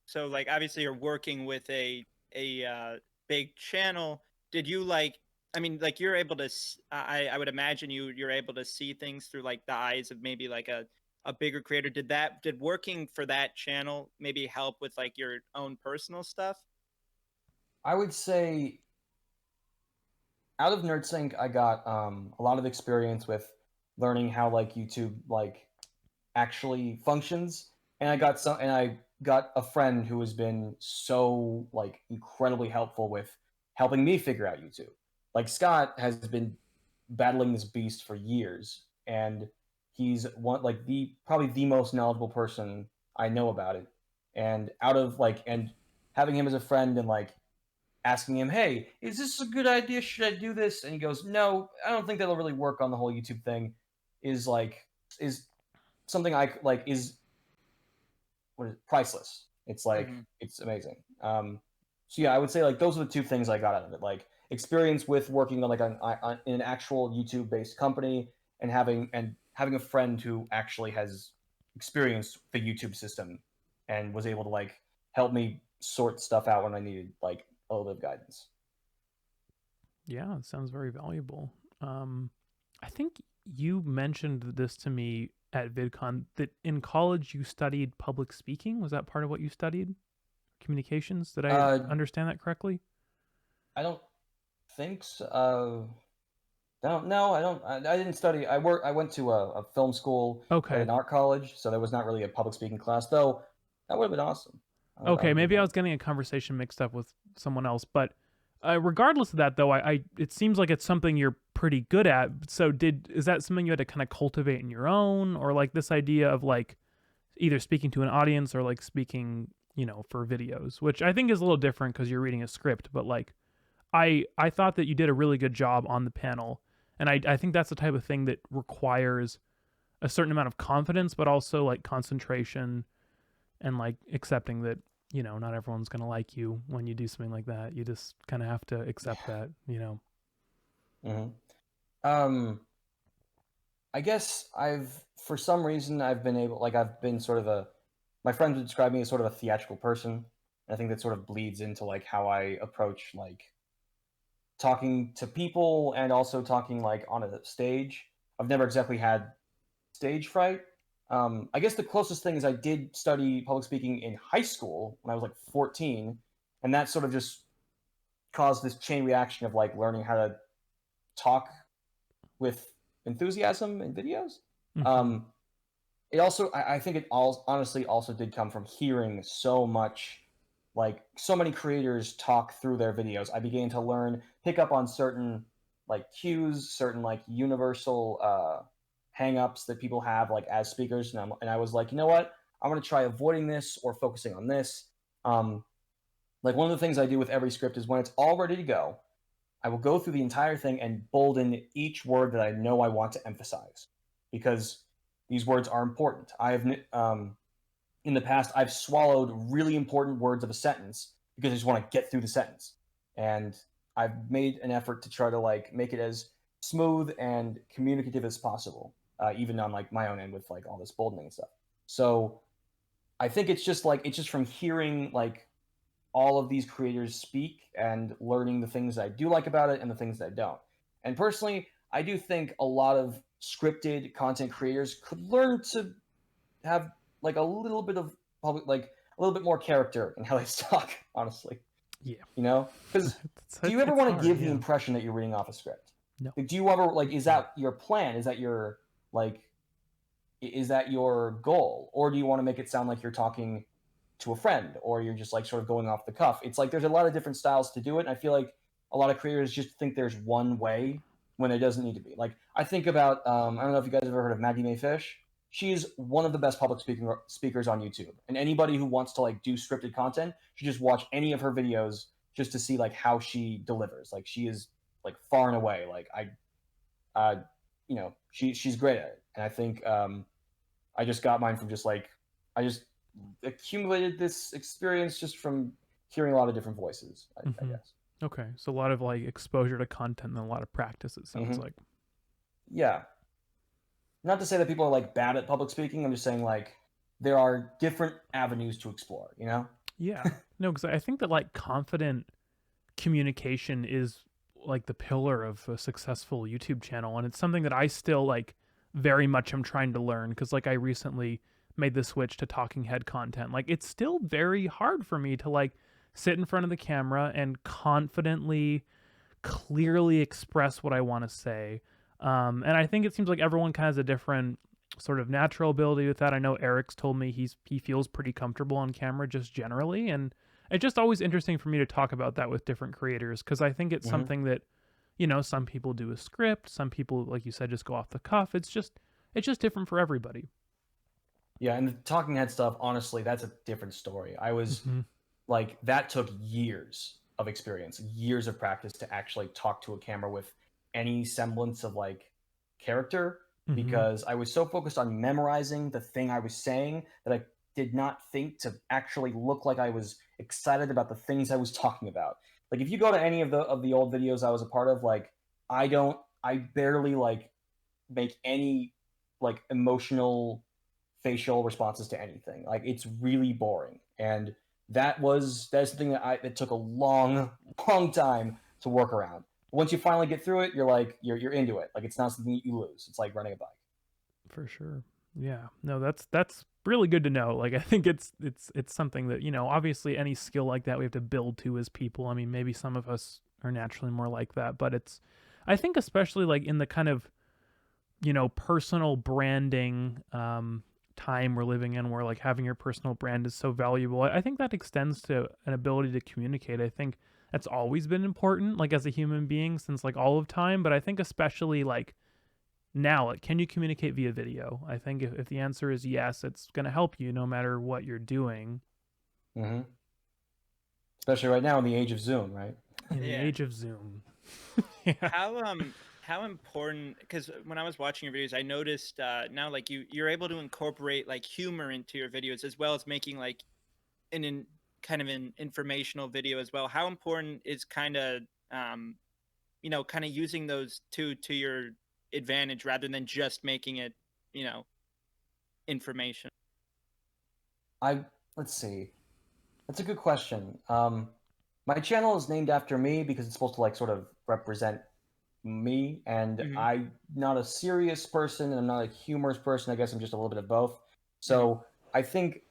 so like obviously you're working with a big channel. Did you like I mean like you're able to I would imagine you're able to see things through like the eyes of maybe like a bigger creator. Did working for that channel maybe help with like your own personal stuff? I would say out of NerdSync, I got a lot of experience with learning how like YouTube like actually functions, and Mhm. I got a friend who has been so like incredibly helpful with helping me figure out YouTube. Like Scott has been battling this beast for years, and he's one like the probably the most knowledgeable person I know about it. And out of like and having him as a friend and like asking him, "Hey, is this a good idea? Should I do this?" And he goes, "No, I don't think that'll really work on the whole YouTube thing." Is like is something I like is what is it, priceless. It's like Mhm. it's amazing. So yeah, I would say like those are the two things I got out of it, like experience with working on like in an actual YouTube based company and having a friend who actually has experienced the YouTube system and was able to like help me sort stuff out when I needed like a little bit of guidance. Yeah, it sounds very valuable. I think you mentioned this to me at VidCon that in college you studied public speaking. Was that part of what you studied? Communications? Did I Uh, understand that correctly? I don't think so. I don't know. I didn't study. I went to a film school at Okay. an art college, so there was not really a public speaking class, though. That would have been awesome. I Okay, would do maybe I that. was getting a conversation mixed up with someone else, but regardless of that, though, I it seems like it's something you're pretty good at. So, is that something you had to kind of cultivate in your own, or like this idea of like either speaking to an audience or like speaking, for videos, which I think is a little different because you're reading a script. But like, I thought that you did a really good job on the panel, and I think that's the type of thing that requires a certain amount of confidence, but also like concentration and like accepting that not everyone's gonna like you when you do something like that. You just kind of have to accept that. Hmm. Um, I guess for some reason, I've been sort of my friends would describe me as sort of a theatrical person. I think that sort of bleeds into like how I approach like talking to people and also talking like on a stage. I've never exactly had stage fright. I guess the closest thing is I did study public speaking in high school when I was like 14, and that sort of just caused this chain reaction of like learning how to talk with enthusiasm in videos. Mm-hmm. Um, it also, I think it all honestly also did come from hearing so much, like so many creators talk through their videos. I began to pick up on certain like cues, certain like universal hang-ups that people have like as speakers, and I was like, you know what, I'm going to try avoiding this or focusing on this. um, like one of the things I do with every script is when it's all ready to go, I will go through the entire thing and bold in each word that I know I want to emphasize, because these words are important. In the past, I've swallowed really important words of a sentence because I just want to get through the sentence. And I've made an effort to try to like make it as smooth and communicative as possible, even on like my own end with like all this boldening and stuff. So I think it's just from hearing like all of these creators speak and learning the things that I do like about it and the things that I don't. And personally, I do think a lot of scripted content creators could learn to have like a little bit of like a little bit more character in how they talk, honestly. Yeah. Because it's, do you it's ever it's want to hard. give the Yeah. impression that you're reading off a script? No. Like, do you ever like is that your plan? Is that your like is that your goal, or do you want to make it sound like you're talking to a friend, or you're just like sort of going off the cuff? It's like there's a lot of different styles to do it, and I feel like a lot of creators just think there's one way when there doesn't need to be. Like I think about I don't know if you guys have ever heard of Maggie Mae Fish. She's one of the best public speakers on YouTube, and anybody who wants to like do scripted content should just watch any of her videos just to see like how she delivers. Like she is like far and away like uh she's great at it. And I think I just got mine from just like I just accumulated this experience just from hearing a lot of different voices. I Mm-hmm. guess. Okay, so a lot of like exposure to content and a lot of practice. It sounds Hmm. like. Yeah, not to say that people are like bad at public speaking. I'm just saying like there are different avenues to explore. You know. Yeah. No, because I think that like confident communication is like the pillar of a successful YouTube channel, and it's something that I still like very much am trying to learn because like I recently made the switch to talking head content. Like it's still very hard for me to like sit in front of the camera and confidently clearly express what I want to say. And I think it seems like everyone kind of has a different sort of natural ability with that. I know Eric's told me he feels pretty comfortable on camera just generally, and it's just always interesting for me to talk about that with different creators because I think it's Hmm. something that some people do a script, some people like you said just go off the cuff. It's just different for everybody. Yeah, and the talking head stuff, honestly, that's a different story. I was Mm-hmm. like, that took years of experience, years of practice to actually talk to a camera with any semblance of like character, Mm-hmm. because I was so focused on memorizing the thing I was saying that I did not think to actually look like I was excited about the things I was talking about. Like if you go to any of the old videos I was a part of, like I barely like make any like emotional facial responses to anything. Like it's really boring. And that's the thing that took a long, long time to work around. Once you finally get through it, you're like you're into it. Like it's not something you lose. It's like running a bike. For sure. Yeah. No, that's really good to know. Like I think it's something that, obviously any skill like that we have to build to as people. I mean, maybe some of us are naturally more like that, but I think especially like in the kind of, personal branding time we're living in where like having your personal brand is so valuable. I think that extends to an ability to communicate. I think that's always been important, like as a human being since like all of time. But I think especially like now, like, can you communicate via video? I think if the answer is yes, it's going to help you no matter what you're doing. Hmm. Especially right now in the age of Zoom, right? In the Yeah. age of Zoom. Yeah. How important, because when I was watching your videos I noticed now like you're able to incorporate like humor into your videos as well as making like kind of an informational video as well. How important is kind of um kind of using those two to your advantage rather than just making it you know information? Let's see. That's a good question. My channel is named after me because it's supposed to like sort of represent me, and Hmm. I'm not a serious person and I'm not a humorous person. I guess I'm just a little bit of both. Hmm. So I think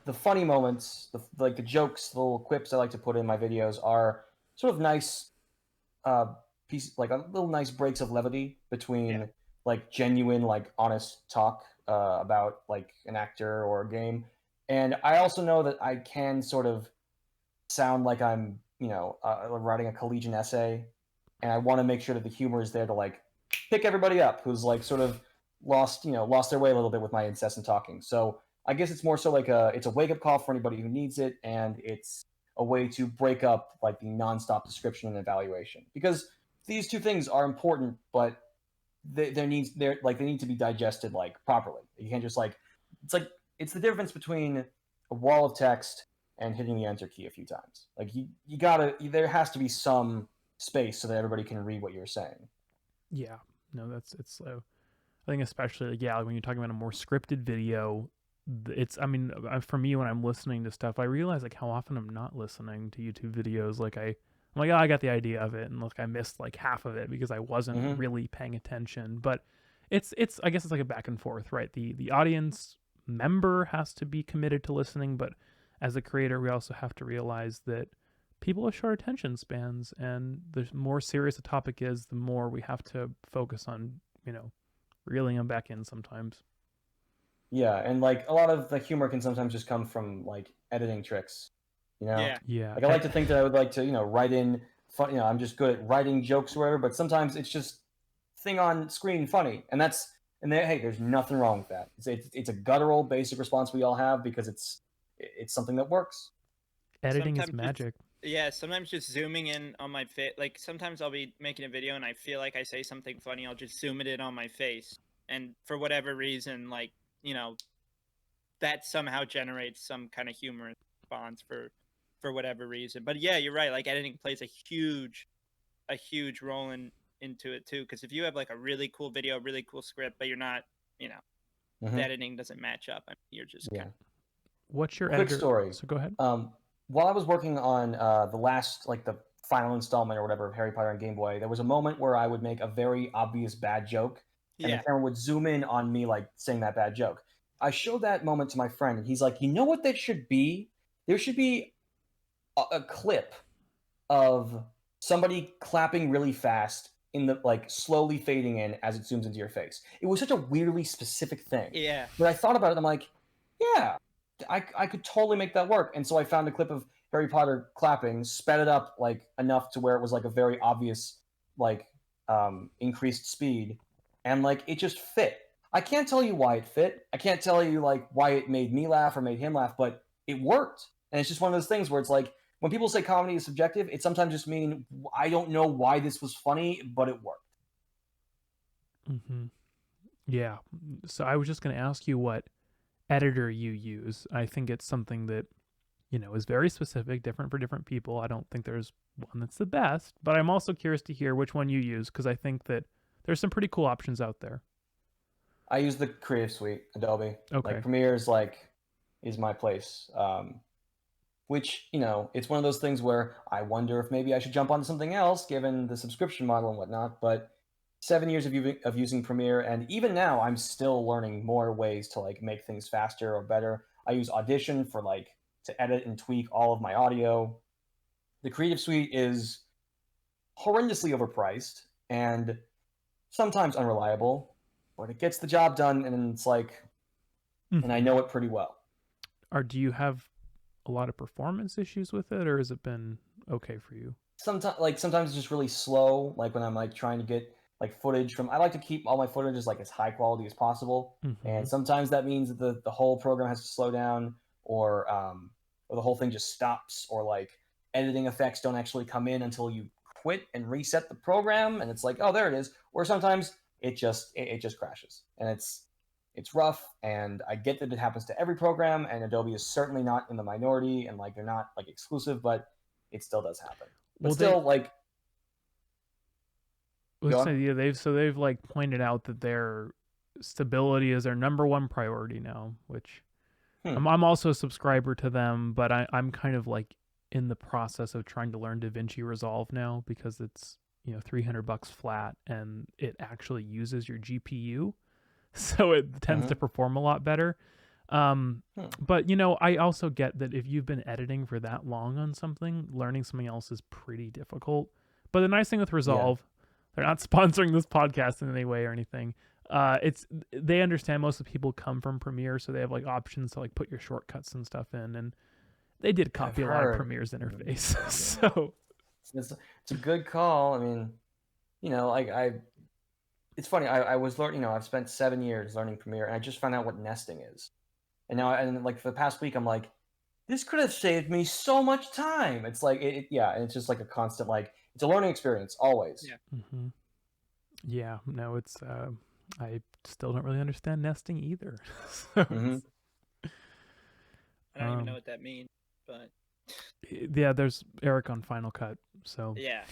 the funny moments, like the jokes, the little quips I like to put in my videos are sort of nice uh like a little nice breaks of levity Yeah. between like genuine like honest talk about like an actor or a game. And I also know that I can sort of sound like I'm, writing a collegiate essay, and I want to make sure that the humor is there to like pick everybody up who's like sort of lost their way a little bit with my incessant talking. So I guess it's more so like it's a wake up call for anybody who needs it, and it's a way to break up like the nonstop description and evaluation, because these two things are important, but they need to be digested like properly. You can't just like it's like it's the difference between a wall of text and hitting the enter key a few times. Like you gotta there has to be some space so that everybody can read what you're saying. Yeah. No, it's I think especially like, yeah, when you're talking about a more scripted video, it's I mean, for me when I'm listening to stuff, I realize like how often I'm not listening to YouTube videos. Like I'm like, oh, I got the idea of it, and like I missed like half of it because I wasn't Mm-hmm. really paying attention. But it's I guess it's like a back and forth, right? The audience member has to be committed to listening, but as a creator, we also have to realize that people have short attention spans, and the more serious a topic is, the more we have to focus on, reeling them back in sometimes. Yeah, and like a lot of the humor can sometimes just come from like editing tricks, you know. Yeah. Yeah. Like I like to think that I would like to write in fun. I'm just good at writing jokes or whatever, but sometimes it's just thing on screen funny, and hey, there's nothing wrong with that. It's a guttural basic response we all have because it's something that works. Editing is Sometimes just magic. yeah, sometimes just zooming in on my face. Like sometimes I'll be making a video and I feel like I say something funny, I'll just zoom it in on my face, and for whatever reason, like you know, that somehow generates some kind of humorous response for whatever reason. But yeah, you're right. Like editing plays a huge role into it too. Because if you have like a really cool video, really cool script, but you're not, you know, the Hmm. editing doesn't match up. I mean, you're just Yeah. kind What's your Quick editor? story. So go ahead. While I was working on the final installment or whatever of Harry Potter on Game Boy, there was a moment where I would make a very obvious bad joke, and the yeah, camera would zoom in on me like saying that bad joke. I showed that moment to my friend, and he's like, "You know what that should be? There should be a clip of somebody clapping really fast in the like slowly fading in as it zooms into your face." It was such a weirdly specific thing, yeah, but I thought about it. And I'm like, yeah, I could totally make that work. And so I found a clip of Harry Potter clapping, sped it up like enough to where it was like a very obvious like increased speed, and like it just fit. I can't tell you why it fit. I can't tell you like why it made me laugh or made him laugh, but it worked. And it's just one of those things where it's like when people say comedy is subjective, it sometimes just mean I don't know why this was funny, but it worked. Hmm. Yeah. So I was just going to ask you what editor you use. I think it's something that, is very specific, different for different people. I don't think there's one that's the best, but I'm also curious to hear which one you use because I think that there's some pretty cool options out there. I use the Creative Suite, Adobe. Like Okay. Premiere is my place. Which it's one of those things where I wonder if maybe I should jump onto something else given the subscription model and whatnot. But 7 years of using Premiere, and even now I'm still learning more ways to like make things faster or better. I use Audition for like to edit and tweak all of my audio. The Creative Suite is horrendously overpriced and sometimes unreliable, but it gets the job done. And it's like and I know it pretty well. Or do you have a lot of performance issues with it, or has it been okay for you? Sometimes it's just really slow. Like when I'm like trying to get like footage from, I like to keep all my footage as like as high quality as possible, Mm-hmm. and sometimes that means that the whole program has to slow down, or the whole thing just stops, or like editing effects don't actually come in until you quit and reset the program, and it's like, oh, there it is. Or sometimes it just crashes, and it's rough. And I get that it happens to every program, and Adobe is certainly not in the minority, and like they're not like exclusive, but it still does happen. But Well, still, like, go let's say on. yeah, they've like pointed out that their stability is their number one priority now, which Hmm. I'm also a subscriber to them, but I'm kind of like in the process of trying to learn DaVinci Resolve now because it's $300 flat and it actually uses your GPU, so it tends to Mm-hmm. perform a lot better. Hmm. But I also get that if you've been editing for that long on something, learning something else is pretty difficult. But the nice thing with Yeah. Resolve, they're not sponsoring this podcast in any way or anything. It's they understand most of the people come from Premiere, so they have like options to like put your shortcuts and stuff in, and they did I've copy a lot of heard. Premiere's Mm, interface. yeah. So It's a good call. I mean, like it's funny. I was learning. I've spent 7 years learning Premiere, and I just found out what nesting is. And now, and like for the past week, I'm like, this could have saved me so much time. It's like, yeah, and it's just like a constant, like, it's a learning experience always. Yeah. mhm. Yeah, no, it's I still don't really understand nesting either. So Hmm. I don't even know um what that means, but yeah, there's Eric on Final Cut, so yeah,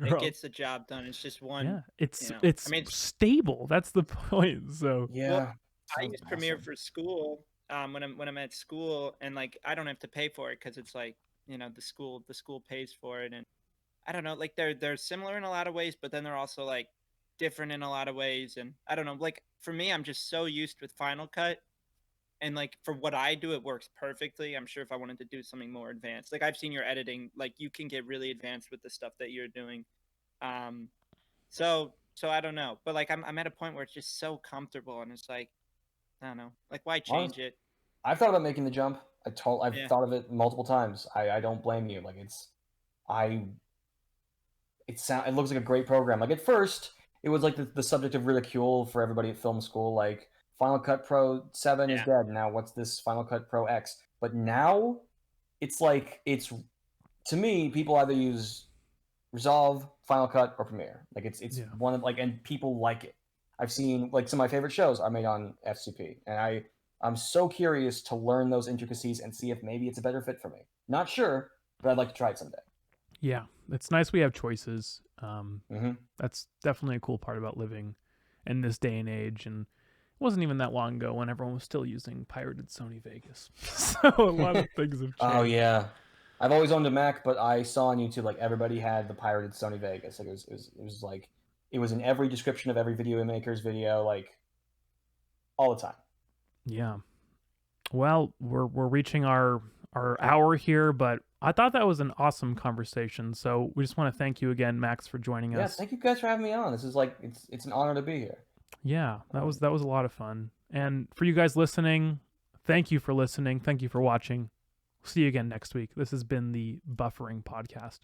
it gets the job done. It's just one, yeah, it's I mean, it's, stable. That's the point. So well, Yeah, I sounds use Premiere awesome. for school when I'm at school, and like I don't have to pay for it because it's like the school pays for it. And I don't know, like they're similar in a lot of ways, but then they're also like different in a lot of ways. And I don't know, like for me, I'm just so used with Final Cut, and like for what I do, it works perfectly. I'm sure if I wanted to do something more advanced, like I've seen your editing, like you can get really advanced with the stuff that you're doing. Um, so I don't know, but like I'm at a point where it's just so comfortable, and it's like I don't know, like why Honest, change it? I've thought about making the jump. I've Yeah, thought of it multiple times. I don't blame you. Like, I, it looks like a great program. Like at first, it was like the subject of ridicule for everybody at film school. Like Final Cut Pro 7 is yeah, dead. Now what's this Final Cut Pro X? But now it's like, to me, people either use Resolve, Final Cut, or Premiere. Like it's yeah, one of, like, and people like it. I've seen, like, some of my favorite shows are made on FCP, and I'm so curious to learn those intricacies and see if maybe it's a better fit for me. Not sure, but I'd like to try it someday. yeah, it's nice we have choices. Hmm. That's definitely a cool part about living in this day and age. And it wasn't even that long ago when everyone was still using pirated Sony Vegas. So a lot of things have Oh changed. yeah, I've always owned a Mac, but I saw on YouTube like everybody had the pirated Sony Vegas. Like it was like it was in every description of every video maker's video, like all the time. Yeah. Well, we're reaching our hour here, but I thought that was an awesome conversation. So we just want to thank you again, Max, for joining Yeah, us. thank you guys for having me on. This is like it's an honor to be here. Yeah, Um, that was a lot of fun. And for you guys listening, thank you for listening. Thank you for watching. See you again next week. This has been the Buffering Podcast.